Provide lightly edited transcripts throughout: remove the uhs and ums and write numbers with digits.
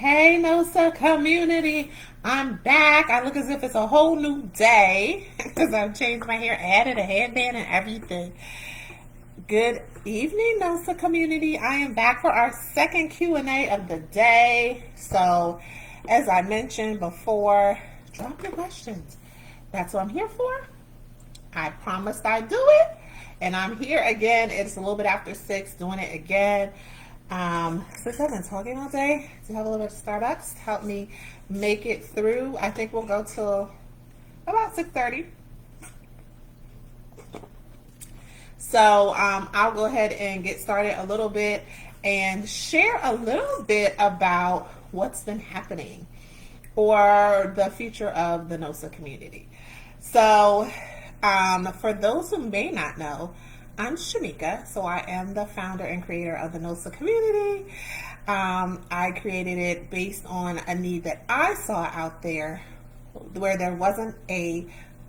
Hey, NOSA community, I'm back. I look as if it's a whole new day because I've changed my hair, added a headband and everything. Good evening, NOSA community. I am back for our second Q&A of the day. So, as I mentioned before, drop your questions. That's what I'm here for. I promised I'd do it. And I'm here again. It's a little bit after 6, doing it again. Since I've been talking all day, to have a little bit of Starbucks help me make it through. I think we'll go till about 6:30. So I'll go ahead and get started a little bit and share a little bit about what's been happening or the future of the NOSA community. So for those who may not know, I'm Shamika, so I am the founder and creator of the NOSA community. I created it based on a need that I saw out there where there wasn't a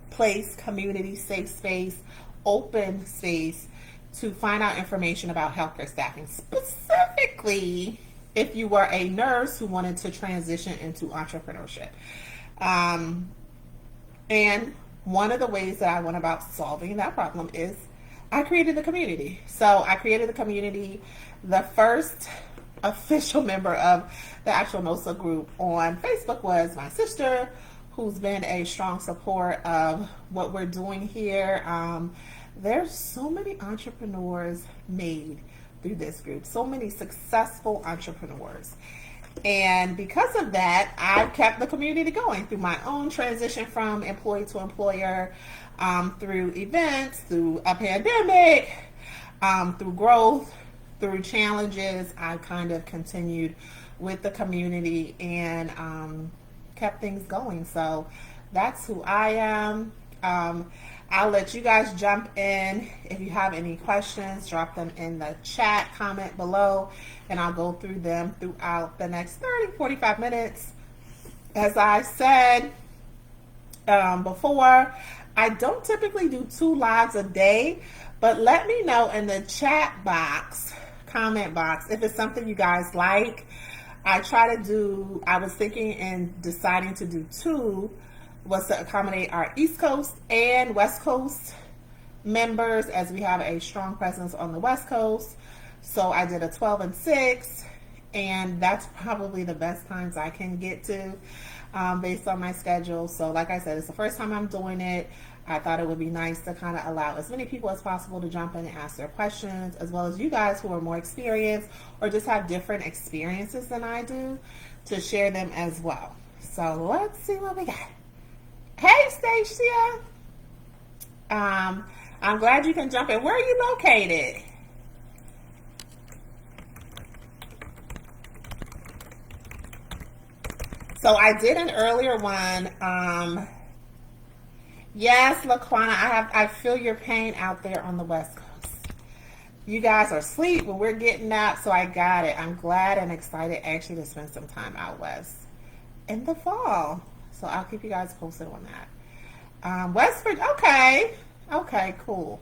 place, community, safe space, open space to find out information about healthcare staffing, specifically if you were a nurse who wanted to transition into entrepreneurship. And one of the ways that I went about solving that problem is I created the community. So I created the community. The first official member of the actual NOSA group on Facebook was my sister, who's been a strong support of what we're doing here. There's so many entrepreneurs made through this group, so many successful entrepreneurs. And because of that, I've kept the community going through my own transition from employee to employer, through events, through a pandemic, through growth, through challenges. I kind of continued with the community and kept things going. So that's who I am. I'll let you guys jump in. If you have any questions, drop them in the chat, comment below, and I'll go through them throughout the next 30-45 minutes. As I said before, I don't typically do 2 lives a day, but let me know in the chat box, comment box, if it's something you guys like. I was thinking and deciding to do 2 was to accommodate our East Coast and West Coast members, as we have a strong presence on the West Coast. So I did a 12 and 6, and that's probably the best times I can get to based on my schedule. So like I said, it's the first time I'm doing it. I thought it would be nice to kind of allow as many people as possible to jump in and ask their questions, as well as you guys who are more experienced or just have different experiences than I do, to share them as well. So let's see what we got. Hey, Stacia. I'm glad you can jump in. Where are you located? So I did an earlier one. Yes, Laquana, I feel your pain out there on the West Coast. You guys are asleep, but we're getting up, so I got it. I'm glad and excited actually to spend some time out west in the fall. So I'll keep you guys posted on that. West Virginia, okay, cool.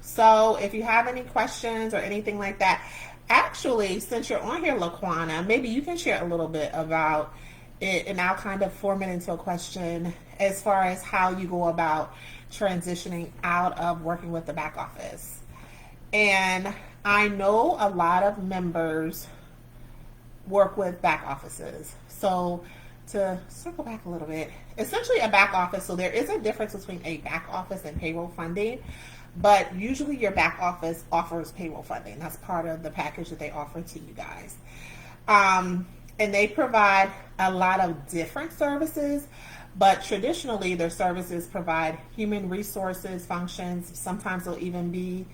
So if you have any questions or anything like that, actually, since you're on here, Laquana, maybe you can share a little bit about it, and I'll kind of form it into a question as far as how you go about transitioning out of working with the back office. And I know a lot of members work with back offices. So to circle back a little bit, essentially a back office, so there is a difference between a back office and payroll funding, but usually your back office offers payroll funding. That's part of the package that they offer to you guys. And they provide a lot of different services, but traditionally their services provide human resources functions. Sometimes they'll even be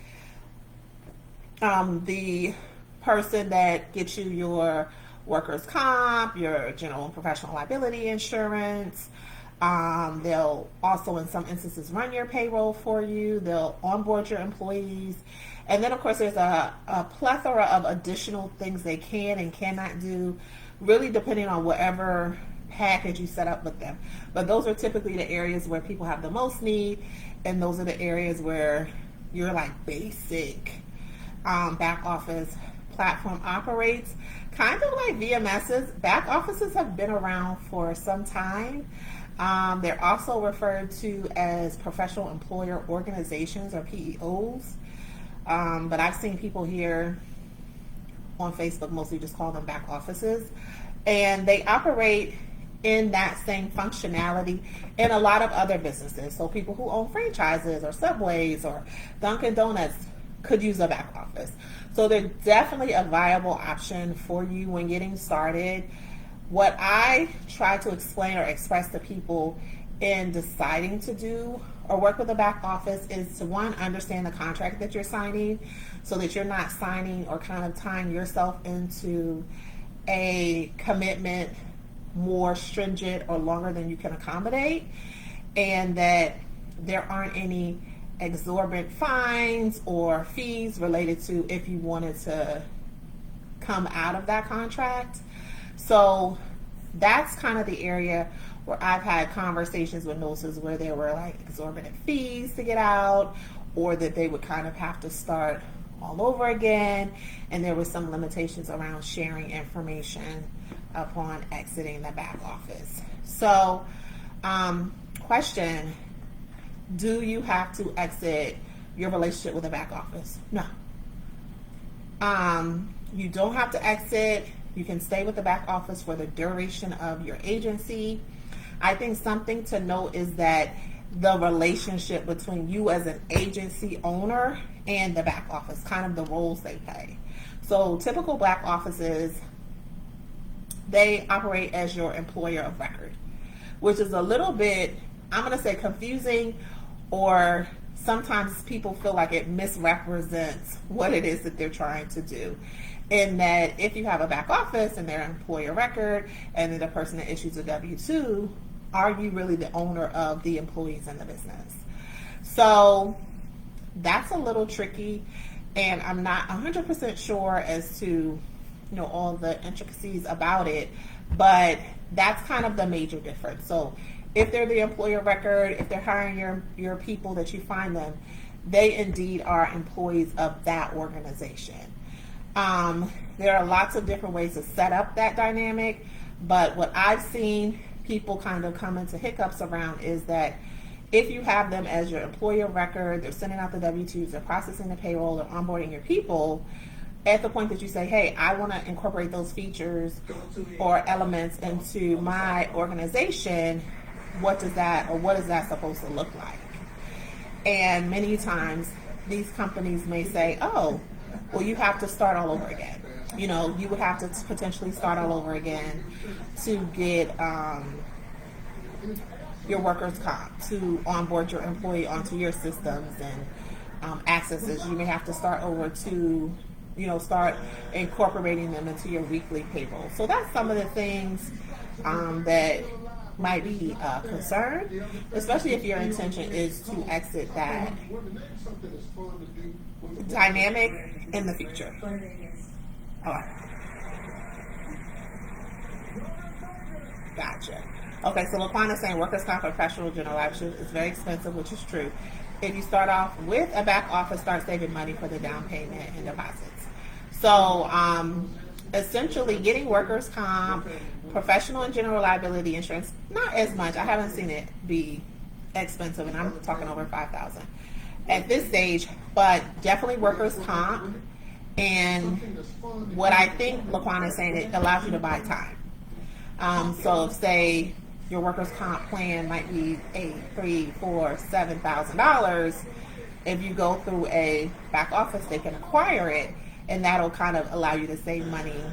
the person that gets you your workers' comp, your general and professional liability insurance. They'll also, in some instances, run your payroll for you. They'll onboard your employees. And then, of course, there's a plethora of additional things they can and cannot do, really depending on whatever package you set up with them. But those are typically the areas where people have the most need, and those are the areas where your like basic back office platform operates, kind of like VMSs, back offices have been around for some time. They're also referred to as professional employer organizations, or PEOs. But I've seen people here on Facebook mostly just call them back offices. And they operate in that same functionality in a lot of other businesses. So people who own franchises or Subways or Dunkin' Donuts could use a back office. So they're definitely a viable option for you when getting started. What I try to explain or express to people in deciding to do or work with a back office is to, one, understand the contract that you're signing so that you're not signing or kind of tying yourself into a commitment more stringent or longer than you can accommodate, and that there aren't any exorbitant fines or fees related to if you wanted to come out of that contract. So that's kind of the area where I've had conversations with NOSAs where there were like exorbitant fees to get out, or that they would kind of have to start all over again, and there was some limitations around sharing information upon exiting the back office. So, question, do you have to exit your relationship with the back office? No. You don't have to exit. You can stay with the back office for the duration of your agency. I think something to note is that the relationship between you as an agency owner and the back office, kind of the roles they play. So typical back offices, they operate as your employer of record, which is a little bit, I'm going to say, confusing, or sometimes people feel like it misrepresents what it is that they're trying to do. In that if you have a back office and they're an employer record and then the person that issues a W-2, are you really the owner of the employees in the business? So that's a little tricky, and I'm not 100% sure as to all the intricacies about it, but that's kind of the major difference. So if they're the employer record, if they're hiring your people that you find them, they indeed are employees of that organization. There are lots of different ways to set up that dynamic, but what I've seen people kind of come into hiccups around is that if you have them as your employer record, they're sending out the W-2s, they're processing the payroll, they're onboarding your people, at the point that you say, hey, I want to incorporate those features or elements into my organization, what is that supposed to look like? And many times these companies may say, oh, well, you have to start all over again. You would have to potentially start all over again to get your workers' comp, to onboard your employee onto your systems and accesses. You may have to start over to start incorporating them into your weekly payroll. So that's some of the things that might be a concern, especially if your intention is to exit that dynamic in the future. All right. Gotcha. Okay, so LaQuan is saying workers' comp professional general liability is very expensive, which is true. If you start off with a back office, start saving money for the down payment and deposits. So essentially getting workers' comp, professional and general liability insurance, not as much. I haven't seen it be expensive, and I'm talking over $5,000 at this stage, but definitely workers' comp. And what I think LaQuan is saying, it allows you to buy time. So say your workers' comp plan might be $8,000, $3,000, $4,000, $7,000. If you go through a back office, they can acquire it, and that'll kind of allow you to save money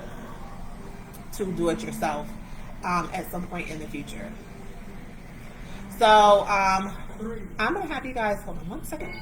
to do it yourself at some point in the future. So I'm going to have you guys, hold on one second.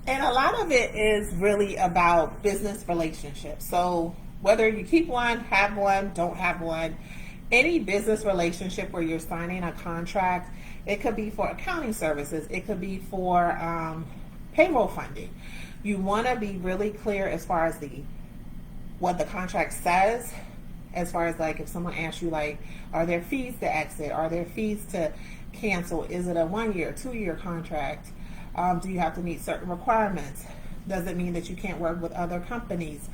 And a lot of it is really about business relationships. So whether you keep one, have one, don't have one, any business relationship where you're signing a contract, it could be for accounting services, it could be for payroll funding. You want to be really clear as far as what the contract says, as far as like if someone asks you like, are there fees to exit? Are there fees to cancel? Is it a 1 year, 2 year contract? Do you have to meet certain requirements? Does it mean that you can't work with other companies?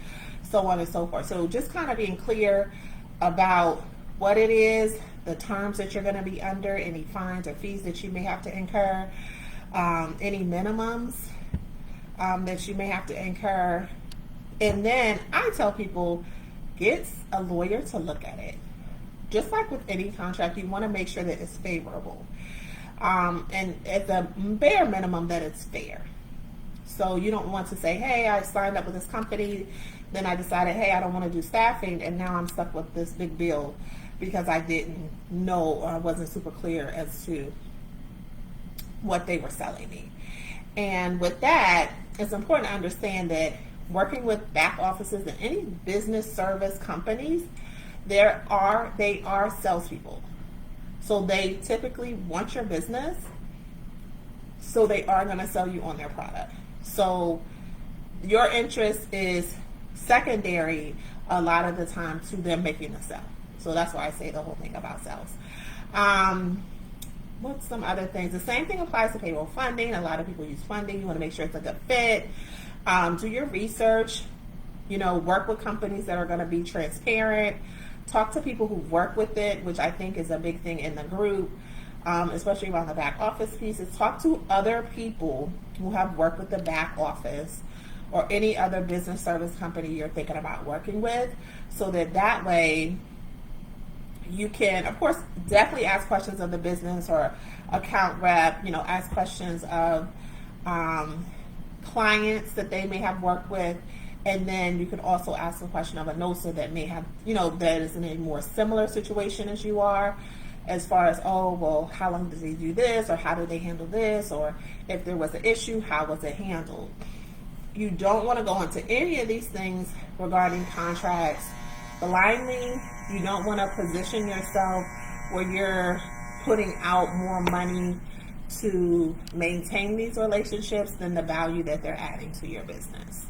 So on and so forth. So just kind of being clear about what it is, the terms that you're going to be under, any fines or fees that you may have to incur, any minimums that you may have to incur. And then I tell people, get a lawyer to look at it. Just like with any contract, you want to make sure that it's favorable. And at the bare minimum, that it's fair. So you don't want to say, hey, I signed up with this company, then I decided, hey, I don't want to do staffing, and now I'm stuck with this big bill because I didn't know or I wasn't super clear as to what they were selling me. And with that, it's important to understand that working with back offices and any business service companies, they are salespeople. So they typically want your business, so they are going to sell you on their product. So your interest is secondary a lot of the time to them making the sale. So that's why I say the whole thing about sales. What's some other things? The same thing applies to payroll funding. A lot of people use funding. You want to make sure it's a good fit. Do your research. Work with companies that are going to be transparent. Talk to people who work with it, which I think is a big thing in the group, especially around the back office pieces. Talk to other people who have worked with the back office or any other business service company you're thinking about working with, so that way you can, of course, definitely ask questions of the business or account rep, ask questions of clients that they may have worked with. And then you can also ask a question of a NOSA that may have, that is in a more similar situation as you are, as far as, oh, well, how long did they do this, or how did they handle this, or if there was an issue, how was it handled? You don't want to go into any of these things regarding contracts blindly. You don't want to position yourself where you're putting out more money to maintain these relationships than the value that they're adding to your business.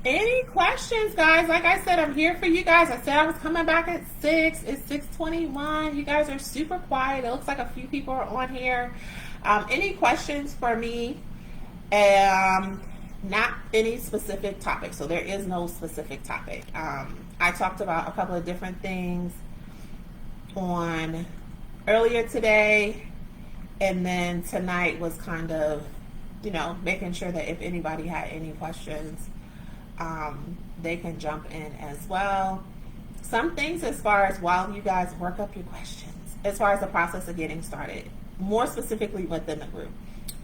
Any questions, guys? Like I said, I'm here for you guys. I said I was coming back at 6. It's 6:21. You guys are super quiet. It looks like a few people are on here. Any questions for me? Not any specific topic. So there is no specific topic. I talked about a couple of different things on earlier today. And then tonight was kind of, making sure that if anybody had any questions, they can jump in as well. Some things as far as while you guys work up your questions, as far as the process of getting started, more specifically within the group,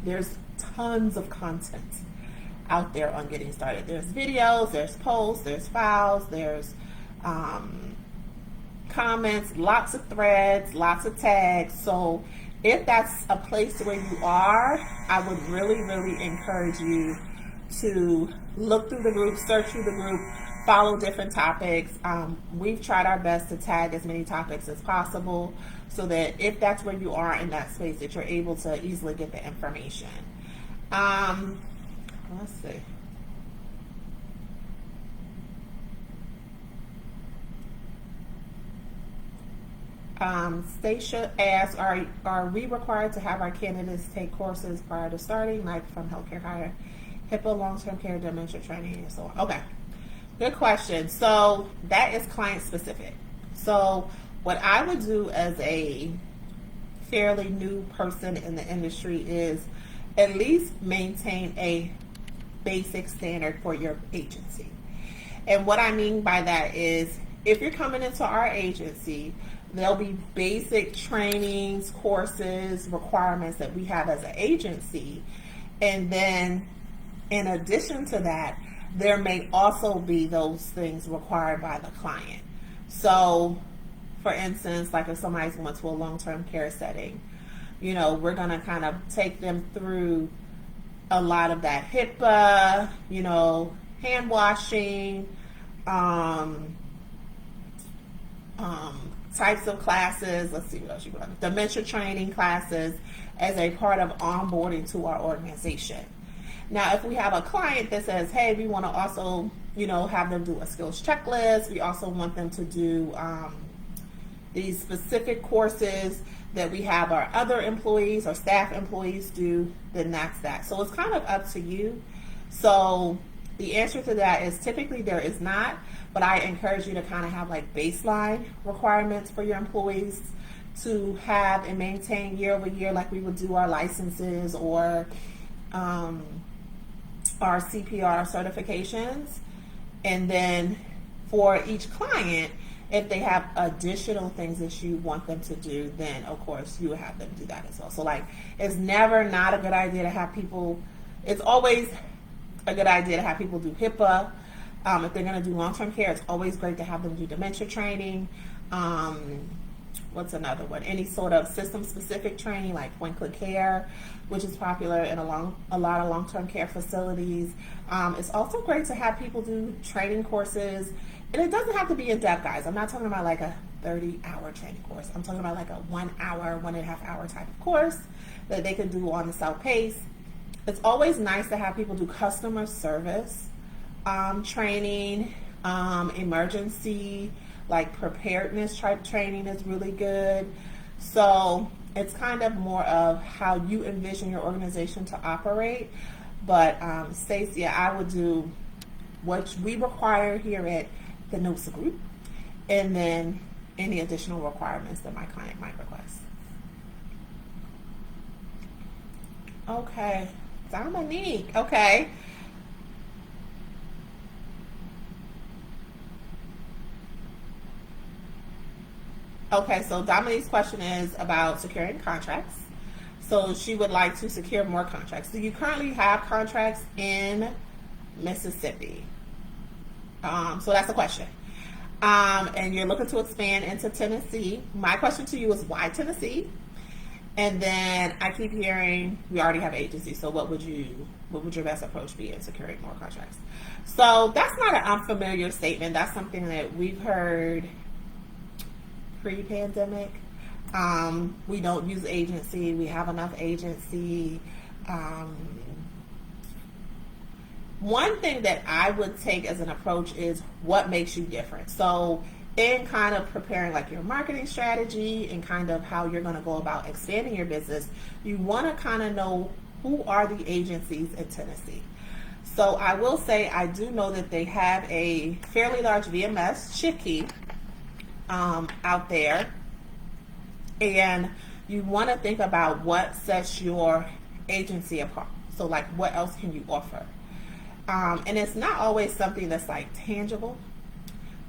there's tons of content out there on getting started. There's videos, there's posts, there's files, there's comments, lots of threads, lots of tags. So if that's a place where you are, I would really, really encourage you to look through the group, search through the group, follow different topics. We've tried our best to tag as many topics as possible so that if that's where you are in that space, that you're able to easily get the information. Let's see. Stacia asks, are we required to have our candidates take courses prior to starting, like from healthcare hire, HIPAA, long-term care, dementia training, and so on? Okay, good question. So that is client specific. So what I would do as a fairly new person in the industry is at least maintain a basic standard for your agency. And what I mean by that is, if you're coming into our agency, there'll be basic trainings, courses, requirements that we have as an agency. And then in addition to that, there may also be those things required by the client. So for instance, like if somebody's going to a long-term care setting, we're going to kind of take them through a lot of that HIPAA, hand washing, types of classes. Let's see what else you want. Dementia training classes as a part of onboarding to our organization. Now, if we have a client that says, hey, we want to also, have them do a skills checklist. We also want them to do these specific courses that we have our other employees or staff employees do, then that's that. So it's kind of up to you. So the answer to that is typically there is not, but I encourage you to kind of have like baseline requirements for your employees to have and maintain year over year, like we would do our licenses or our CPR certifications. And then for each client, if they have additional things that you want them to do, then of course you would have them do that as well. So like, it's never not a good idea to have people, it's always a good idea to have people do HIPAA. If they're going to do long-term care, it's always great to have them do dementia training. What's another one? Any sort of system-specific training like point-click care, which is popular in a lot of long-term care facilities. It's also great to have people do training courses. And it doesn't have to be in depth, guys. I'm not talking about like a 30-hour training course. I'm talking about like a 1 hour, 1.5 hour type of course that they can do on the self-pace. It's always nice to have people do customer service training, emergency, like preparedness type training is really good. So it's kind of more of how you envision your organization to operate. But Stacey, I would do what we require here at the NOSA group, and then any additional requirements that my client might request. Okay, Dominique, okay. Okay, so Dominique's question is about securing contracts. So she would like to secure more contracts. Do you currently have contracts in Mississippi? So that's the question. And you're looking to expand into Tennessee. My question to you is why Tennessee? And then I keep hearing we already have agencies. So what would your best approach be in securing more contracts? So that's not an unfamiliar statement. That's something that we've heard pre-pandemic. We don't use agency. We have enough agency. One thing that I would take as an approach is what makes you different. So in kind of preparing like your marketing strategy and kind of how you're going to go about expanding your business, you want to kind of know who are the agencies in Tennessee. So I will say I do know that they have a fairly large VMS, Chicky, out there. And you want to think about what sets your agency apart. So like what else can you offer? And it's not always something that's like tangible,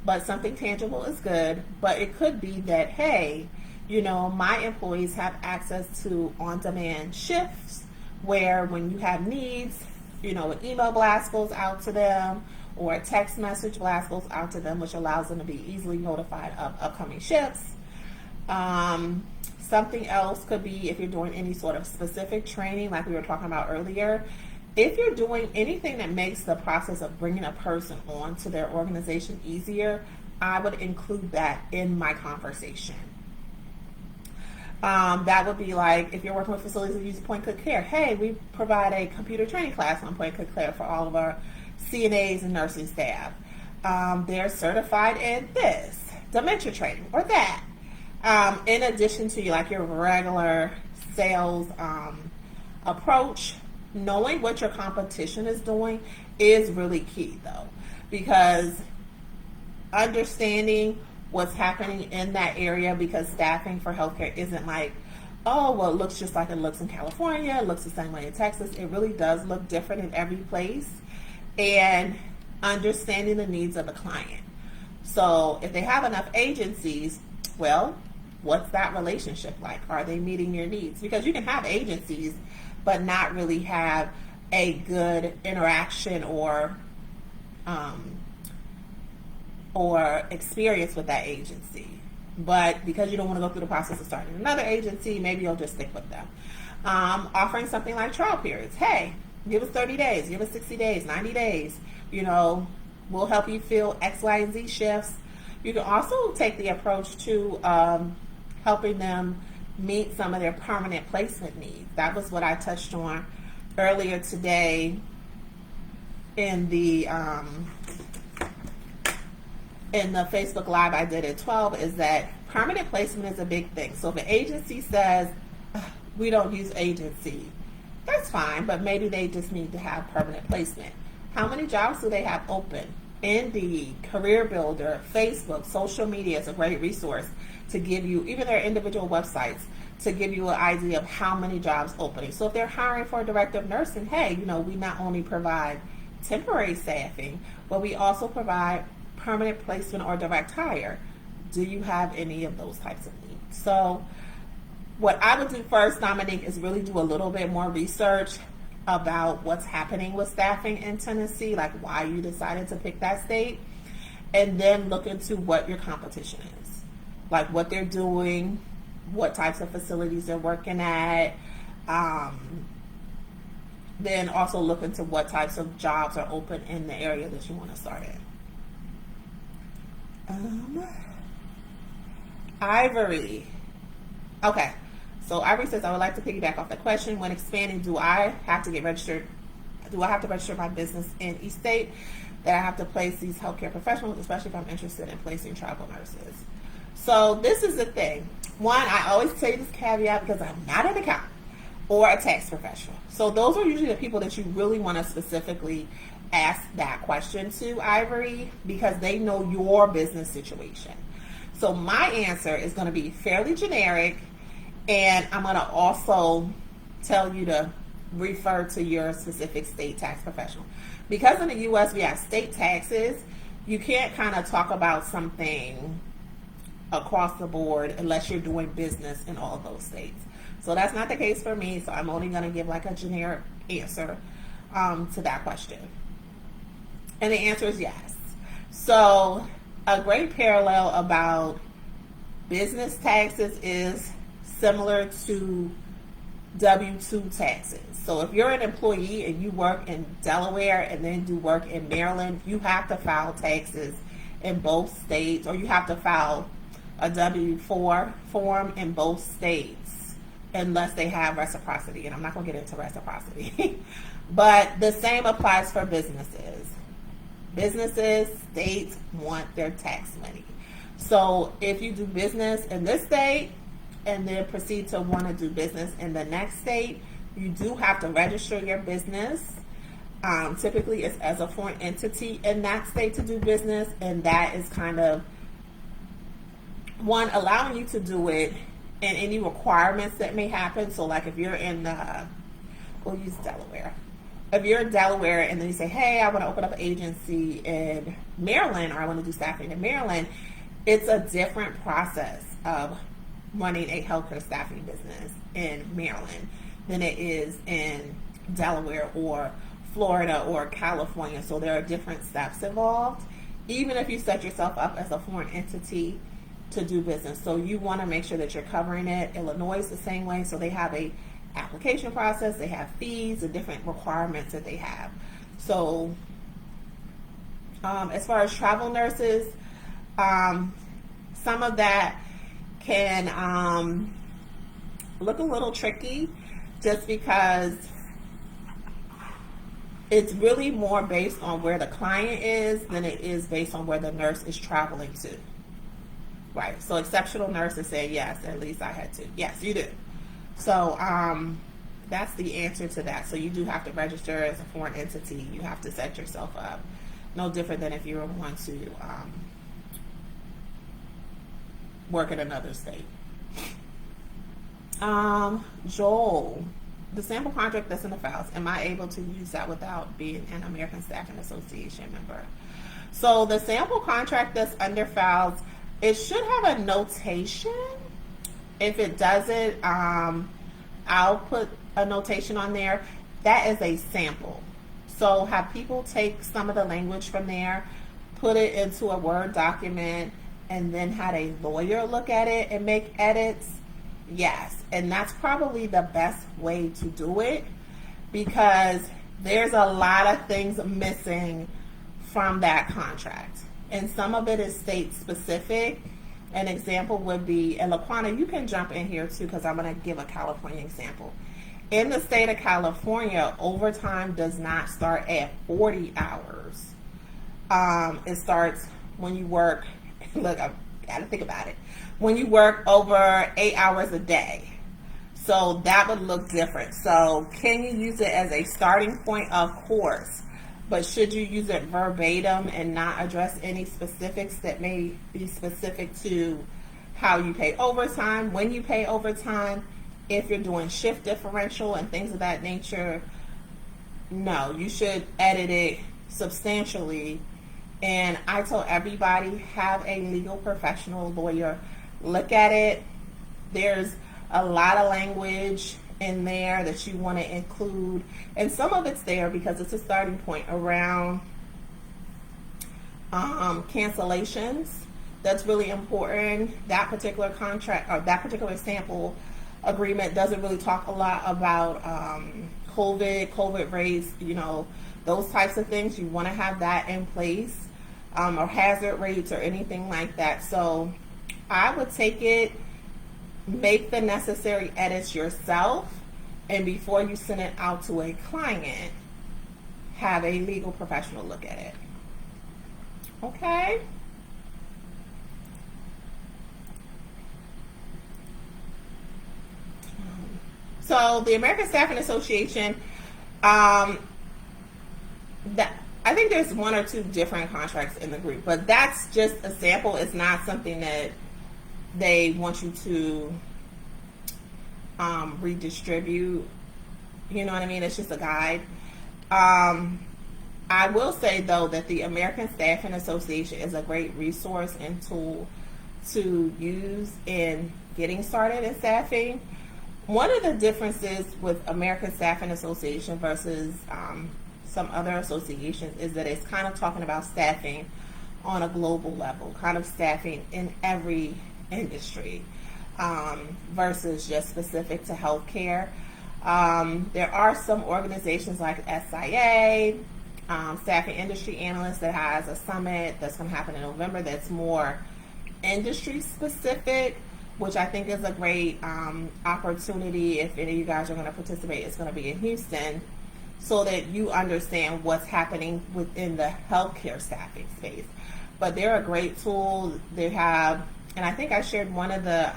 but something tangible is good. But it could be that, hey, my employees have access to on-demand shifts where when you have needs, an email blast goes out to them or a text message blast goes out to them, which allows them to be easily notified of upcoming shifts. Something else could be if you're doing any sort of specific training like we were talking about earlier. If you're doing anything that makes the process of bringing a person on to their organization easier, I would include that in my conversation. That would be like if you're working with facilities that use point-click care. Hey, we provide a computer training class on point-click care for all of our CNAs and nursing staff. They're certified in this, dementia training, or that. In addition to like your regular sales approach, knowing what your competition is doing is really key though, because understanding what's happening in that area, because staffing for healthcare isn't like, oh, well, it looks just like it looks in California, it looks the same way in Texas. It really does look different in every place, and understanding the needs of the client. So if they have enough agencies, well, what's that relationship like? Are they meeting your needs? Because you can have agencies but not really have a good interaction or experience with that agency. But because you don't want to go through the process of starting another agency, maybe you'll just stick with them. Offering something like trial periods. Hey, Give us 30 days, give us 60 days, 90 days. You know, we'll help you fill X, Y, and Z shifts. You can also take the approach to helping them meet some of their permanent placement needs. That was what I touched on earlier today in the Facebook Live I did at 12, is that permanent placement is a big thing. So if an agency says, we don't use agency, that's fine, but maybe they just need to have permanent placement. How many jobs do they have open? Indeed, Career Builder, Facebook, social media is a great resource to give you, even their individual websites, to give you an idea of how many jobs opening. So if they're hiring for a director of nursing, hey, you know, we not only provide temporary staffing, but we also provide permanent placement or direct hire. Do you have any of those types of needs? So what I would do first, Dominique, is really do a little bit more research about what's happening with staffing in Tennessee, like why you decided to pick that state, and then look into what your competition is, like what they're doing, what types of facilities they're working at. Then also look into what types of jobs are open in the area that you want to start in. Ivory. Okay. So Ivory says, I would like to piggyback off the question. When expanding, do I have to get registered? Do I have to register my business in each state that I have to place these healthcare professionals, especially if I'm interested in placing travel nurses? So this is the thing. One, I always say this caveat because I'm not an accountant or a tax professional. So those are usually the people that you really want to specifically ask that question to, Ivory, because they know your business situation. So my answer is going to be fairly generic, and I'm going to also tell you to refer to your specific state tax professional. Because in the U.S. we have state taxes, you can't kind of talk about something across the board unless you're doing business in all of those states. So that's not the case for me, so I'm only going to give like a generic answer to that question. And the answer is yes. So a great parallel about business taxes is similar to W-2 taxes. So if you're an employee and you work in Delaware and then do work in Maryland, you have to file taxes in both states, or you have to file a W-4 form in both states unless they have reciprocity. And I'm not going to get into reciprocity. But the same applies for businesses. Businesses, states want their tax money. So if you do business in this state and then proceed to want to do business in the next state, you do have to register your business. Typically it's as a foreign entity in that state to do business, and that is kind of one, allowing you to do it, and any requirements that may happen. So like if you're in we'll use Delaware. If you're in Delaware and then you say, hey, I want to open up an agency in Maryland, or I want to do staffing in Maryland, it's a different process of running a healthcare staffing business in Maryland than it is in Delaware or Florida or California. So there are different steps involved, even if you set yourself up as a foreign entity to do business. So you want to make sure that you're covering it. Illinois is the same way. So they have a application process, they have fees and different requirements that they have. So as far as travel nurses, some of that can look a little tricky, just because it's really more based on where the client is than it is based on where the nurse is traveling to. Right. So exceptional nurses say, yes, at least I had to. Yes, you do. So that's the answer to that. So you do have to register as a foreign entity. You have to set yourself up. No different than if you were going to work in another state. Joel, the sample contract that's in the files, am I able to use that without being an American Staffing Association member? So the sample contract that's under files, it should have a notation. If it doesn't, I'll put a notation on there. That is a sample. So have people take some of the language from there, put it into a Word document, and then had a lawyer look at it and make edits? Yes. And that's probably the best way to do it, because there's a lot of things missing from that contract. And some of it is state specific. An example would be, and LaQuana, you can jump in here too, because I'm going to give a California example. In the state of California, overtime does not start at 40 hours. It starts when you work, look, I've got to think about it, when you work over 8 hours a day. So that would look different. So can you use it as a starting point? Of course. But should you use it verbatim and not address any specifics that may be specific to how you pay overtime, when you pay overtime, if you're doing shift differential and things of that nature? No, you should edit it substantially. And I tell everybody, have a legal professional lawyer look at it. There's a lot of language in there that you want to include, and some of it's there because it's a starting point around cancellations. That's really important. That particular contract or that particular sample agreement doesn't really talk a lot about COVID rates, you know, those types of things. You want to have that in place, or hazard rates or anything like that. So I would take it, make the necessary edits yourself, and before you send it out to a client, have a legal professional look at it. Okay? So the American Staffing Association, I think there's one or two different contracts in the group, but that's just a sample. It's not something that they want you to redistribute. You know what I mean? It's just a guide. I will say, though, that the American Staffing Association is a great resource and tool to use in getting started in staffing. One of the differences with American Staffing Association versus some other associations is that it's kind of talking about staffing on a global level, kind of staffing in every industry, versus just specific to healthcare. There are some organizations like SIA, Staffing Industry Analysts, that has a summit that's going to happen in November that's more industry specific, which I think is a great opportunity. If any of you guys are going to participate, it's going to be in Houston, so that you understand what's happening within the healthcare staffing space. But they're a great tool. They have, and I think I shared one of the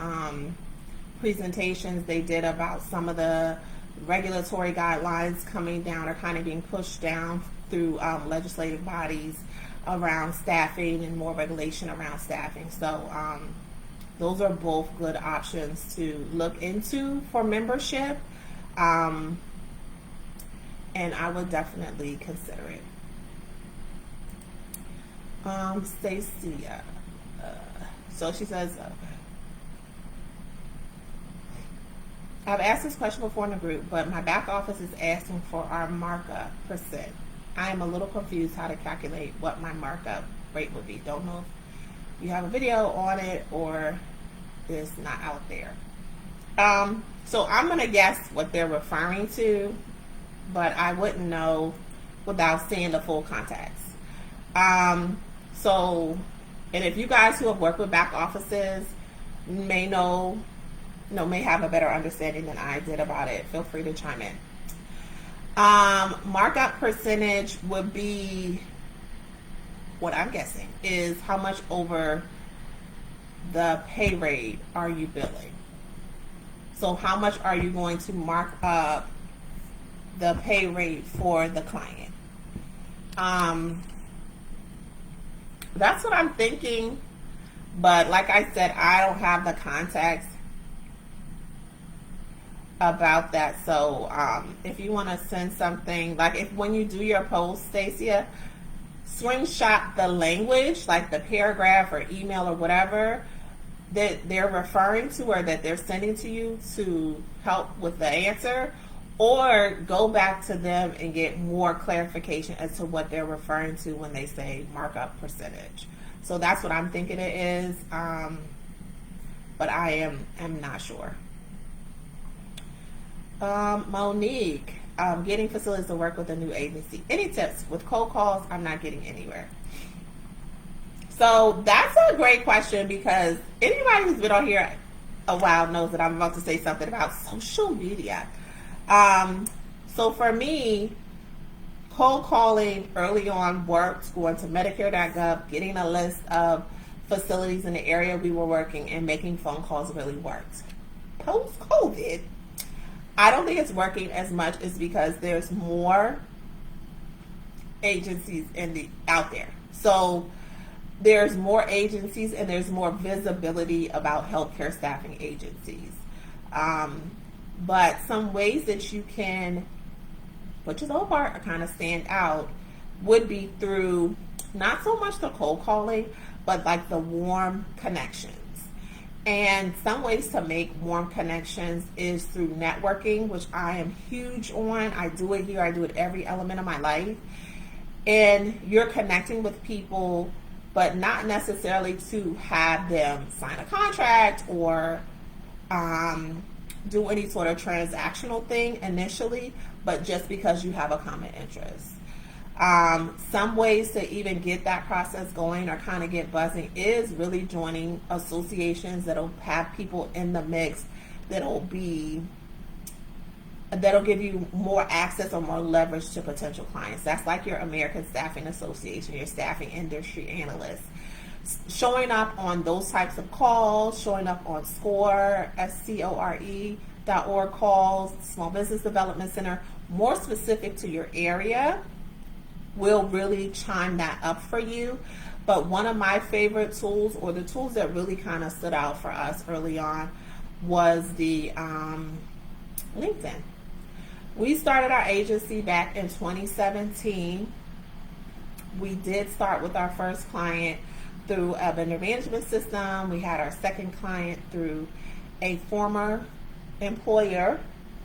presentations they did about some of the regulatory guidelines coming down or kind of being pushed down through legislative bodies around staffing and more regulation around staffing. So those are both good options to look into for membership, and I would definitely consider it. Stacia, so she says, I've asked this question before in the group, but my back office is asking for our markup percent. I am a little confused how to calculate what my markup rate would be. Don't know if you have a video on it or it's not out there. So I'm going to guess what they're referring to, but I wouldn't know without seeing the full context. So, and if you guys who have worked with back offices may know, may have a better understanding than I did about it, feel free to chime in. Markup percentage would be, what I'm guessing is how much over the pay rate are you billing? So how much are you going to mark up the pay rate for the client? That's what I'm thinking, but like I said, I don't have the context about that. So if you want to send something, like if when you do your post, Stacia, screenshot the language, like the paragraph or email or whatever that they're referring to or that they're sending to you to help with the answer, or go back to them and get more clarification as to what they're referring to when they say markup percentage. So that's what I'm thinking it is, but I am not sure. Monique, getting facilities to work with a new agency. Any tips with cold calls? I'm not getting anywhere. So that's a great question, because anybody who's been on here a while knows that I'm about to say something about social media. So for me, cold calling early on worked. Going to Medicare.gov, getting a list of facilities in the area we were working, and making phone calls really worked. Post-COVID, I don't think it's working as much, is because there's more agencies out there. So there's more agencies and there's more visibility about healthcare staffing agencies. But some ways that you can, which is all part, kind of stand out, would be through not so much the cold calling, but like the warm connections. And some ways to make warm connections is through networking, which I am huge on. I do it here. I do it every element of my life. And you're connecting with people, but not necessarily to have them sign a contract or do any sort of transactional thing initially, but just because you have a common interest. Some ways to even get that process going or kind of get buzzing is really joining associations that'll have people in the mix that'll give you more access or more leverage to potential clients. That's like your American Staffing Association, your staffing industry analysts. Showing up on those types of calls, showing up on SCORE, SCORE.org calls, Small Business Development Center, more specific to your area, will really chime that up for you. But one of my favorite tools, or the tools that really kind of stood out for us early on, was the LinkedIn. We started our agency back in 2017. We did start with our first client through a vendor management system. We had our second client through a former employer,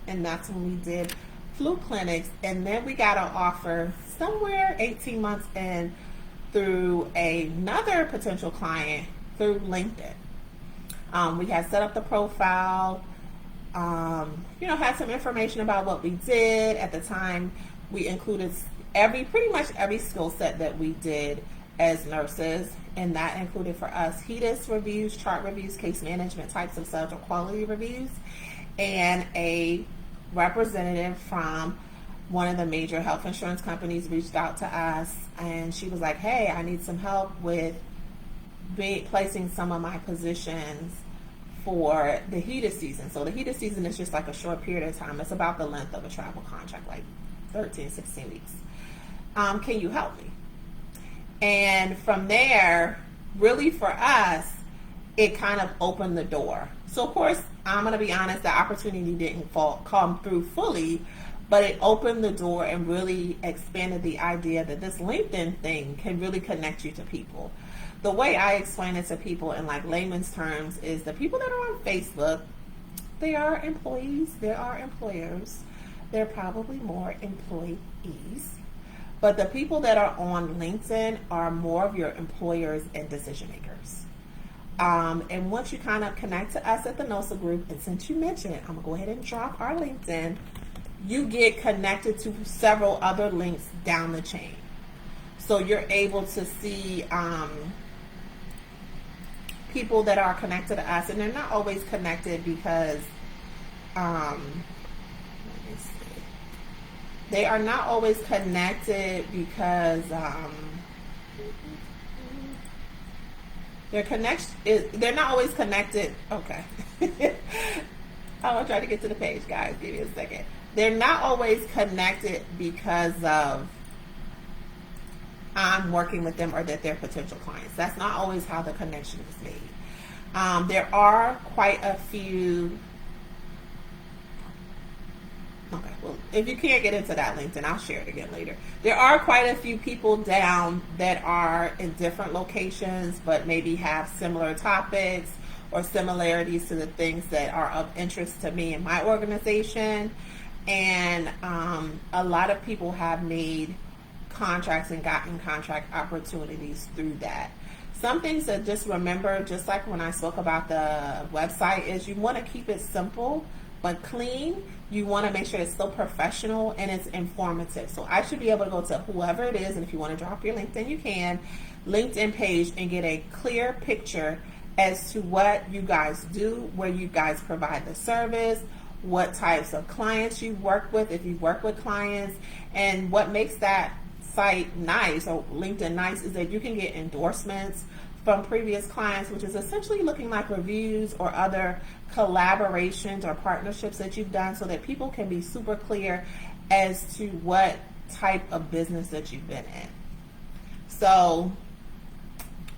and that's when we did flu clinics. And then we got an offer somewhere 18 months in through another potential client through LinkedIn. We had set up the profile, had some information about what we did. At the time, we included pretty much every skill set that we did as nurses, and that included for us HEDIS reviews, chart reviews, case management types of surgical quality reviews, and a representative from one of the major health insurance companies reached out to us, and she was like, hey, I need some help with placing some of my positions for the HEDIS season. So the HEDIS season is just like a short period of time. It's about the length of a travel contract, like 13, 16 weeks. Can you help me? And from there, really for us, it kind of opened the door. So of course, I'm going to be honest, the opportunity didn't come through fully, but it opened the door and really expanded the idea that this LinkedIn thing can really connect you to people. The way I explain it to people in like layman's terms is the people that are on Facebook, they are employees, there are employers, they're probably more employees. But the people that are on LinkedIn are more of your employers and decision makers. And once you kind of connect to us at the NOSA group, and since you mentioned it, I'm going to go ahead and drop our LinkedIn, you get connected to several other links down the chain. So you're able to see people that are connected to us, and they're not always connected because they are not always connected because they're not always connected. Okay. I want to try to get to the page, guys. Give me a second. They're not always connected because of I'm working with them or that they're potential clients. That's not always how the connection is made. There are quite a few. Okay, well, if you can't get into that LinkedIn, I'll share it again later. There are quite a few people down that are in different locations, but maybe have similar topics or similarities to the things that are of interest to me and my organization. And a lot of people have made contracts and gotten contract opportunities through that. Some things that just remember, just like when I spoke about the website, is you want to keep it simple. but clean. You want to make sure it's still professional and it's informative. So I should be able to go to whoever it is, and if you want to drop your LinkedIn, you can, LinkedIn page, and get a clear picture as to what you guys do, where you guys provide the service, what types of clients you work with, if you work with clients. And what makes that site nice, or LinkedIn nice, is that you can get endorsements from previous clients, which is essentially looking like reviews or other collaborations or partnerships that you've done, so that people can be super clear as to what type of business that you've been in. So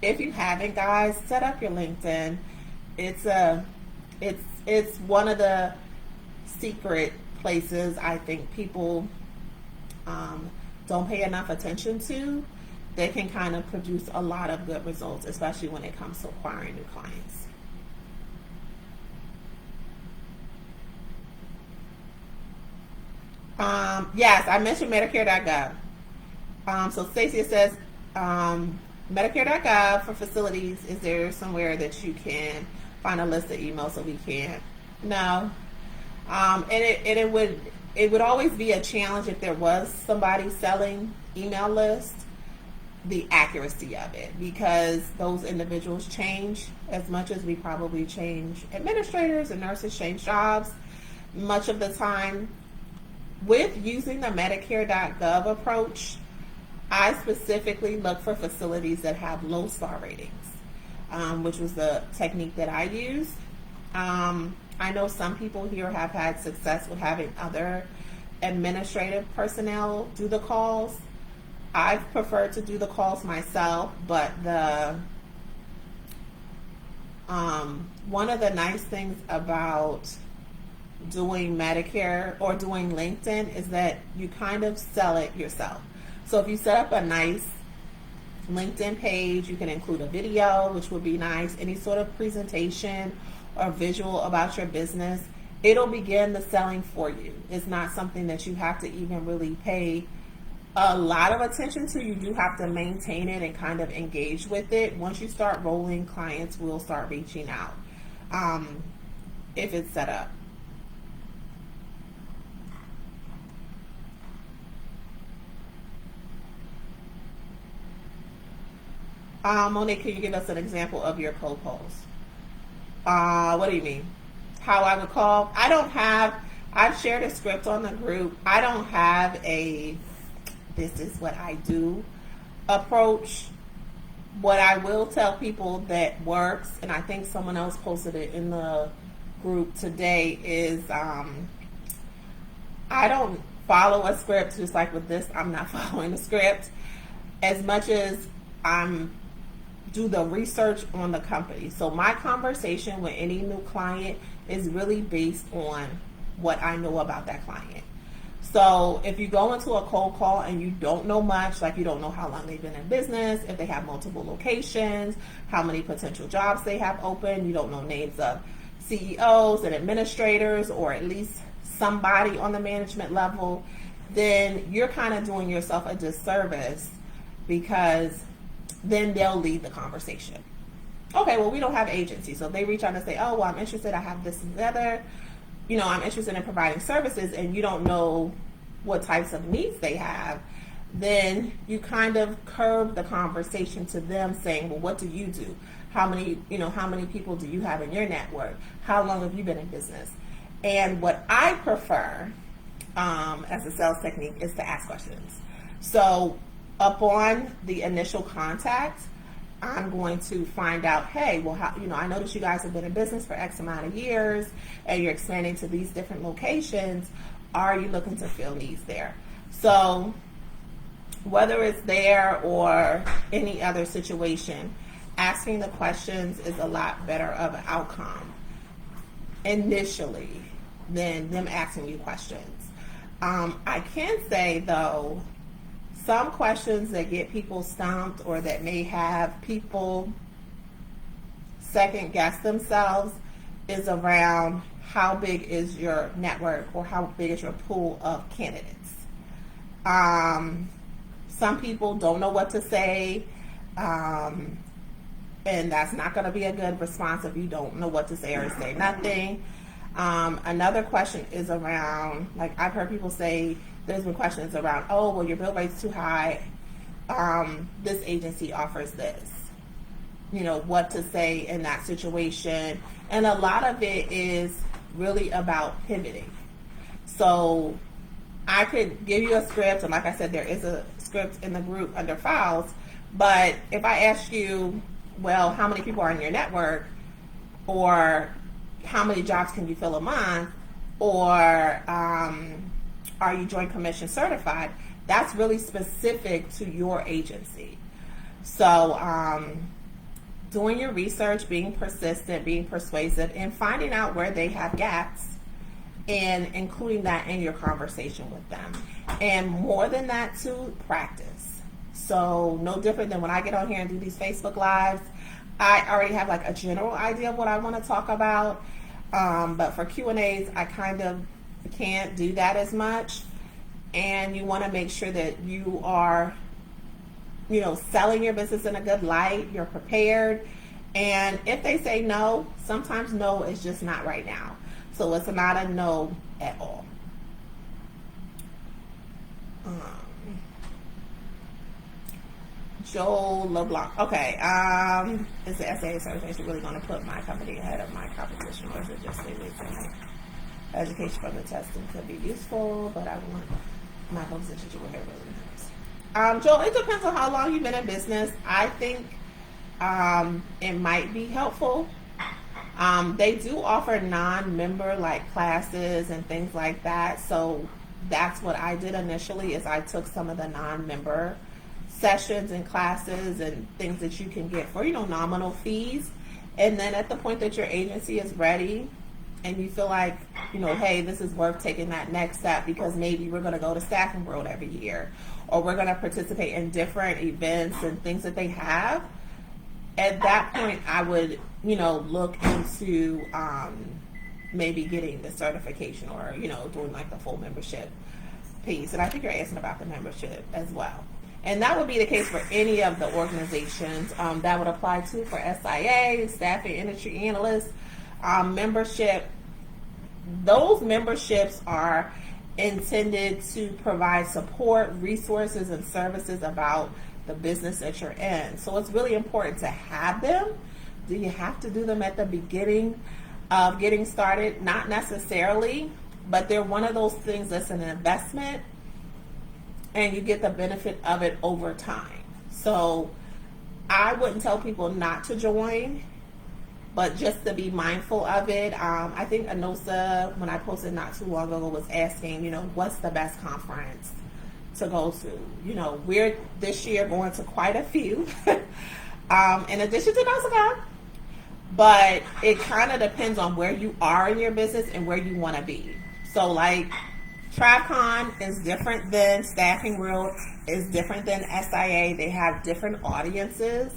if you haven't, guys, set up your LinkedIn. It's one of the secret places I think people don't pay enough attention to. They can kind of produce a lot of good results, especially when it comes to acquiring new clients. Yes, I mentioned Medicare.gov. So Stacia says, Medicare.gov for facilities, is there somewhere that you can find a list of emails so we can? No. And it would always be a challenge if there was somebody selling email lists, the accuracy of it, because those individuals change as much as we probably change administrators and nurses change jobs. Much of the time, with using the Medicare.gov approach, I specifically look for facilities that have low star ratings, which was the technique that I used. I know some people here have had success with having other administrative personnel do the calls. I've preferred to do the calls myself, but one of the nice things about doing Medicare or doing LinkedIn is that you kind of sell it yourself. So if you set up a nice LinkedIn page, you can include a video, which would be nice, any sort of presentation or visual about your business. It'll begin the selling for you. It's not something that you have to even really pay a lot of attention to. You do have to maintain it and kind of engage with it. Once you start rolling, clients will start reaching out if it's set up. Monique, can you give us an example of your cold calls? What do you mean? How I would call? I've shared a script on the group. I don't have a this is what I do approach. What I will tell people that works, and I think someone else posted it in the group today, is I don't follow a script. Just like with this, I'm not following a script as much as I'm do the research on the company. So my conversation with any new client is really based on what I know about that client. So if you go into a cold call and you don't know much, like you don't know how long they've been in business, if they have multiple locations, how many potential jobs they have open, you don't know names of CEOs and administrators, or at least somebody on the management level, then you're kind of doing yourself a disservice, because then they'll lead the conversation. Okay, well, we don't have agency. So if they reach out and say, oh, well, I'm interested, I have this and the other, I'm interested in providing services, and you don't know what types of needs they have, then you kind of curb the conversation to them saying, well, what do you do? How many people do you have in your network? How long have you been in business? And what I prefer as a sales technique is to ask questions. So upon the initial contact, I'm going to find out, hey, well, I noticed you guys have been in business for X amount of years and you're expanding to these different locations. Are you looking to fill needs there? So whether it's there or any other situation, asking the questions is a lot better of an outcome initially than them asking you questions. I can say, though, some questions that get people stumped or that may have people second guess themselves is around how big is your network or how big is your pool of candidates. Some people don't know what to say, and that's not going to be a good response if you don't know what to say or say nothing. Another question is around, like I've heard people say, there's been questions around, oh, well, your bill rate's too high. This agency offers this. You know, what to say in that situation. And a lot of it is really about pivoting. So I could give you a script, and like I said, there is a script in the group under files. But if I ask you, well, how many people are in your network, or how many jobs can you fill a month, or are you Joint Commission certified, that's really specific to your agency. So doing your research, being persistent, being persuasive, and finding out where they have gaps, and including that in your conversation with them. And more than that, too, practice. So no different than when I get on here and do these Facebook Lives, I already have like a general idea of what I want to talk about. But for Q&As, I kind of can't do that as much. And you want to make sure that you are, you know, selling your business in a good light, you're prepared. And if they say no, sometimes no is just not right now. So it's not a no at all. Joel LeBlanc. Okay. Is the SAA certification really going to put my company ahead of my competition, or is it just a education from the testing could be useful, but I want my position to work really nice. Joel, it depends on how long you've been in business. I think it might be helpful. They do offer non-member like classes and things like that. So that's what I did initially, is I took some of the non-member sessions and classes and things that you can get for, you know, nominal fees. And then at the point that your agency is ready and you feel like, you know, hey, this is worth taking that next step, because maybe we're going to go to Staffing World every year, or we're going to participate in different events and things that they have. At that point, I would, you know, look into maybe getting the certification, or, you know, doing like the full membership piece. And I think you're asking about the membership as well. And that would be the case for any of the organizations. That would apply to for SIA, Staffing Industry Analysts, membership. Those memberships are intended to provide support, resources, and services about the business that you're in. So it's really important to have them. Do you have to do them at the beginning of getting started? Not necessarily, but they're one of those things that's an investment, and you get the benefit of it over time. So I wouldn't tell people not to join, but just to be mindful of it. I think NOSA, when I posted not too long ago, was asking, you know, what's the best conference to go to? You know, we're this year going to quite a few, in addition to NOSACon, but it kind of depends on where you are in your business and where you want to be. So like, TravCon is different than Staffing World, is different than SIA. They have different audiences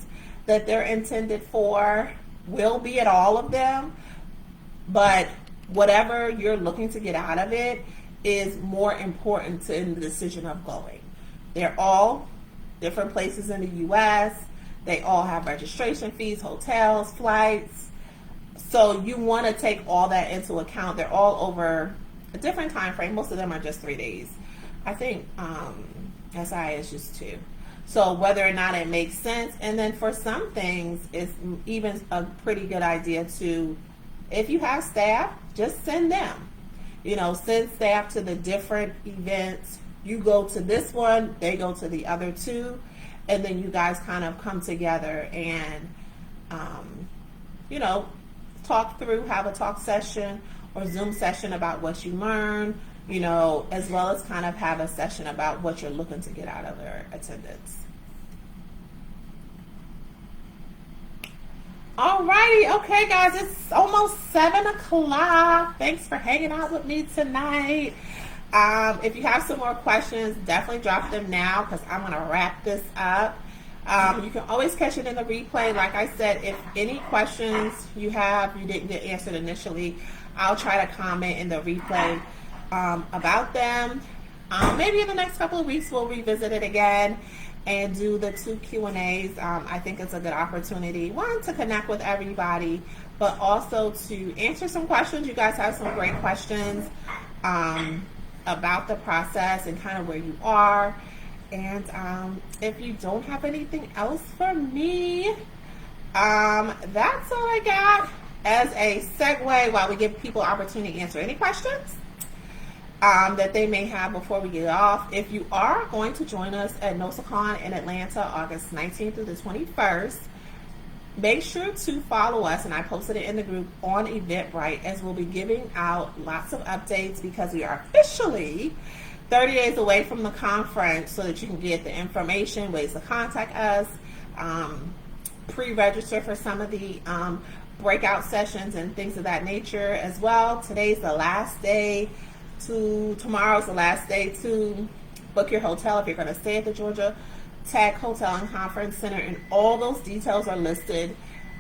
that they're intended for. We'll be at all of them, but whatever you're looking to get out of it is more important in the decision of going. They're all different places in the U.S. They all have registration fees, hotels, flights. So you want to take all that into account. They're all over a different time frame. Most of them are just 3 days. I think SI is just 2. So whether or not it makes sense, and then for some things, it's even a pretty good idea to, if you have staff, just send them. You know, send staff to the different events. You go to this one, they go to the other 2, and then you guys kind of come together and, you know, talk through, have a talk session or Zoom session about what you learned, you know, as well as kind of have a session about what you're looking to get out of their attendance. Alrighty, okay guys, it's almost 7 o'clock. Thanks for hanging out with me tonight. If you have some more questions, definitely drop them now, because I'm going to wrap this up. You can always catch it in the replay. Like I said, if any questions you have you didn't get answered initially, I'll try to comment in the replay about them. Maybe in the next couple of weeks we'll revisit it again. and do the 2 Q&As. I think it's a good opportunity, one, to connect with everybody, but also to answer some questions. You guys have some great questions about the process and kind of where you are. And if you don't have anything else for me, that's all I got as a segue while we give people opportunity to answer any questions that they may have before we get off. If you are going to join us at NOSACon in Atlanta, August 19th through the 21st, make sure to follow us, and I posted it in the group on Eventbrite, as we'll be giving out lots of updates because we are officially 30 days away from the conference, so that you can get the information, ways to contact us, pre-register for some of the breakout sessions and things of that nature as well. Today's the last day tomorrow's the last day to book your hotel if you're going to stay at the Georgia Tech Hotel and Conference Center, and all those details are listed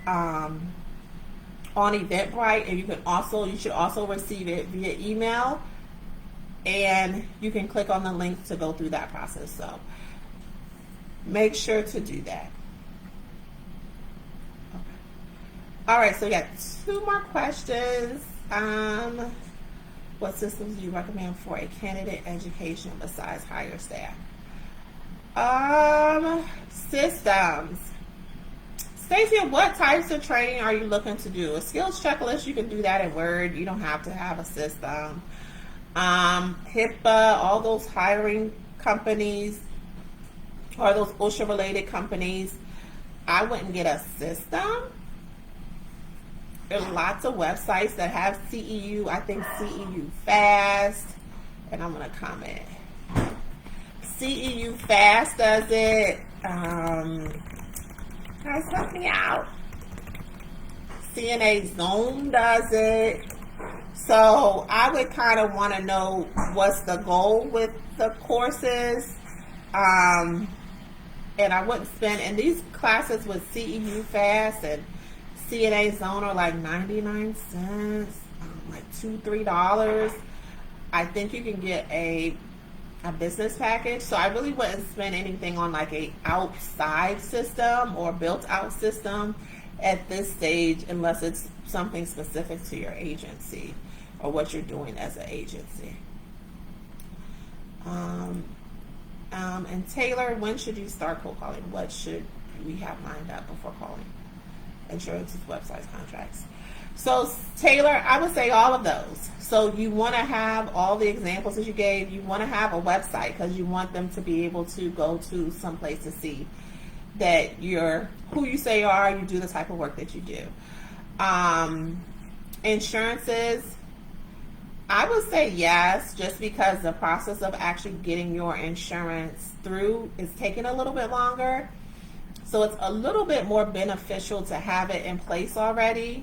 on Eventbrite, and you should also receive it via email, and you can click on the link to go through that process. So make sure to do that. Okay. All right, so we got 2 more questions. What systems do you recommend for a candidate education besides hire staff? Systems. Stacey, what types of training are you looking to do? A skills checklist, you can do that in Word. You don't have to have a system. HIPAA, all those hiring companies or those OSHA related companies, I wouldn't get a system. There's lots of websites that have CEU. I think CEU Fast, and I'm going to comment. CEU Fast does it. Guys, help me out. CNA Zone does it. So I would kind of want to know what's the goal with the courses. And I wouldn't spend, and these classes with CEU Fast and CNA Zone are like 99 cents, like $2-3. I think you can get a business package. So I really wouldn't spend anything on like a outside system or built out system at this stage, unless it's something specific to your agency or what you're doing as an agency. And Taylor, when should you start cold calling? What should we have lined up before calling? Insurances, websites, contracts. So Taylor, I would say all of those. So you want to have all the examples that you gave. You want to have a website because you want them to be able to go to some place to see that you're who you say you are, you do the type of work that you do. Insurances, I would say yes, just because the process of actually getting your insurance through is taking a little bit longer. So it's a little bit more beneficial to have it in place already,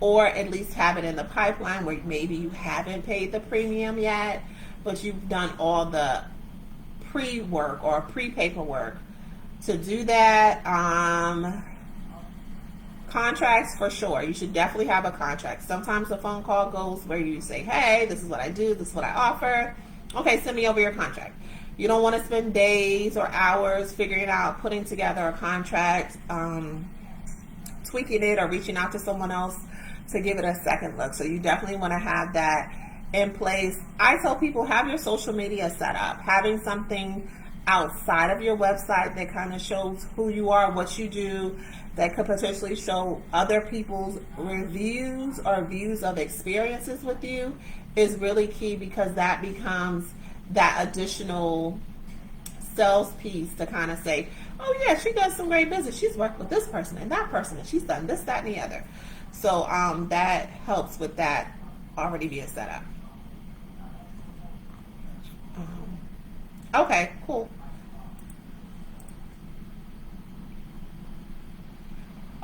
or at least have it in the pipeline where maybe you haven't paid the premium yet, but you've done all the pre-work or pre-paperwork to do that. Contracts, for sure. You should definitely have a contract. Sometimes the phone call goes where you say, hey, this is what I do, this is what I offer. Okay, send me over your contract. You don't want to spend days or hours figuring out, putting together a contract, tweaking it, or reaching out to someone else to give it a second look. So you definitely want to have that in place. I tell people, have your social media set up. Having something outside of your website that kind of shows who you are, what you do, that could potentially show other people's reviews or views of experiences with you is really key, because that becomes that additional sales piece to kind of say, oh yeah, she does some great business. She's worked with this person and that person, and she's done this, that, and the other. So that helps with that already being set up. Okay, cool.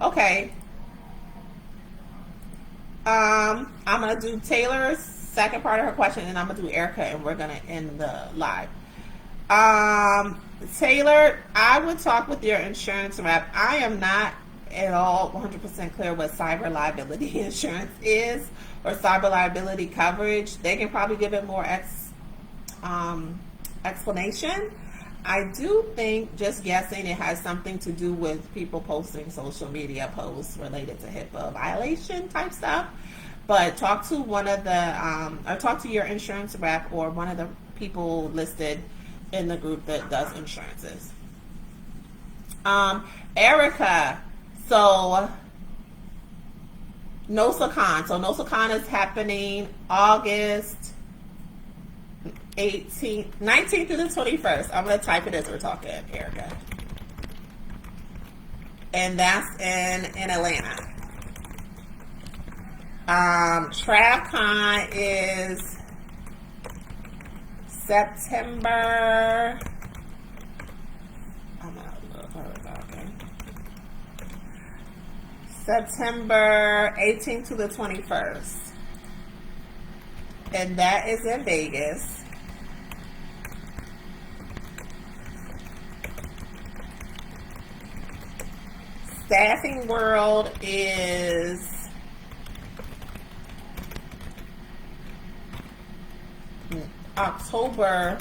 Okay. I'm going to do Taylor's second part of her question, and I'm going to do Erica, and we're going to end the live. Taylor, I would talk with your insurance rep. I am not at all 100% clear what cyber liability insurance is, or cyber liability coverage. They can probably give it more explanation. I do think, just guessing, it has something to do with people posting social media posts related to HIPAA violation type stuff. But talk to one of the, or talk to your insurance rep or one of the people listed in the group that does insurances. Erica, so NOSACon. So NOSACon is happening August 19th through the 21st. I'm going to type it as we're talking, Erica. And that's in Atlanta. TravCon is September. I'm going to look. Okay. September 18th to the 21st. And that is in Vegas. Staffing World is October.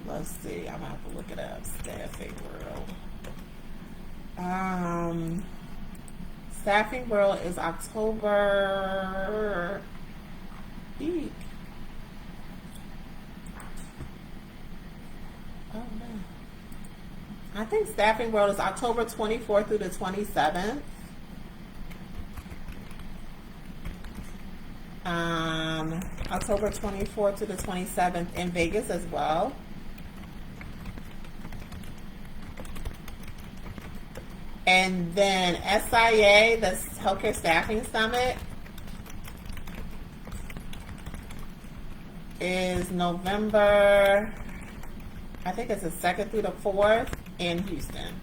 Let's see, I'm gonna have to look it up. Staffing World. Staffing World is October. Eek. Oh man. I think Staffing World is October 24th through the 27th. October 24th to the 27th in Vegas as well. And then SIA, the Healthcare Staffing Summit, is November, I think it's the 2nd through the 4th in Houston.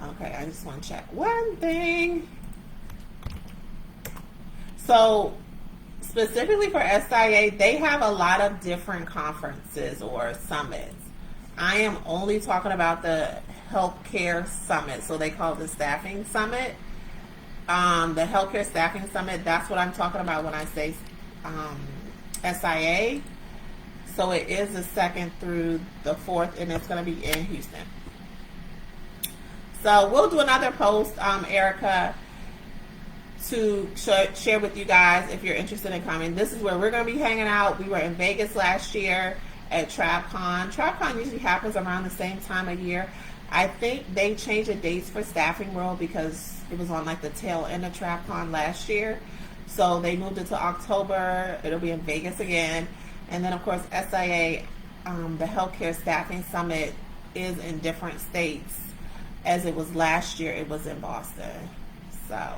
Okay, I just want to check one thing. So specifically for SIA, they have a lot of different conferences or summits. I am only talking about the Healthcare Summit, so they call it the Staffing Summit. The Healthcare Staffing Summit, that's what I'm talking about when I say SIA. So it is the 2nd through the 4th, and it's going to be in Houston. So we'll do another post, Erica, to share with you guys if you're interested in coming. This is where we're going to be hanging out. We were in Vegas last year at TravCon. TravCon usually happens around the same time of year. I think they changed the dates for Staffing World because it was on like the tail end of TravCon last year. So they moved it to October. It'll be in Vegas again. And then of course SIA, the Healthcare Staffing Summit, is in different states. As it was last year, it was in Boston. So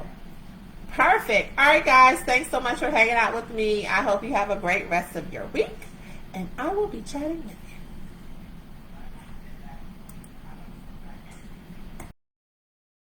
perfect. All right, guys. Thanks so much for hanging out with me. I hope you have a great rest of your week. And I will be chatting with you.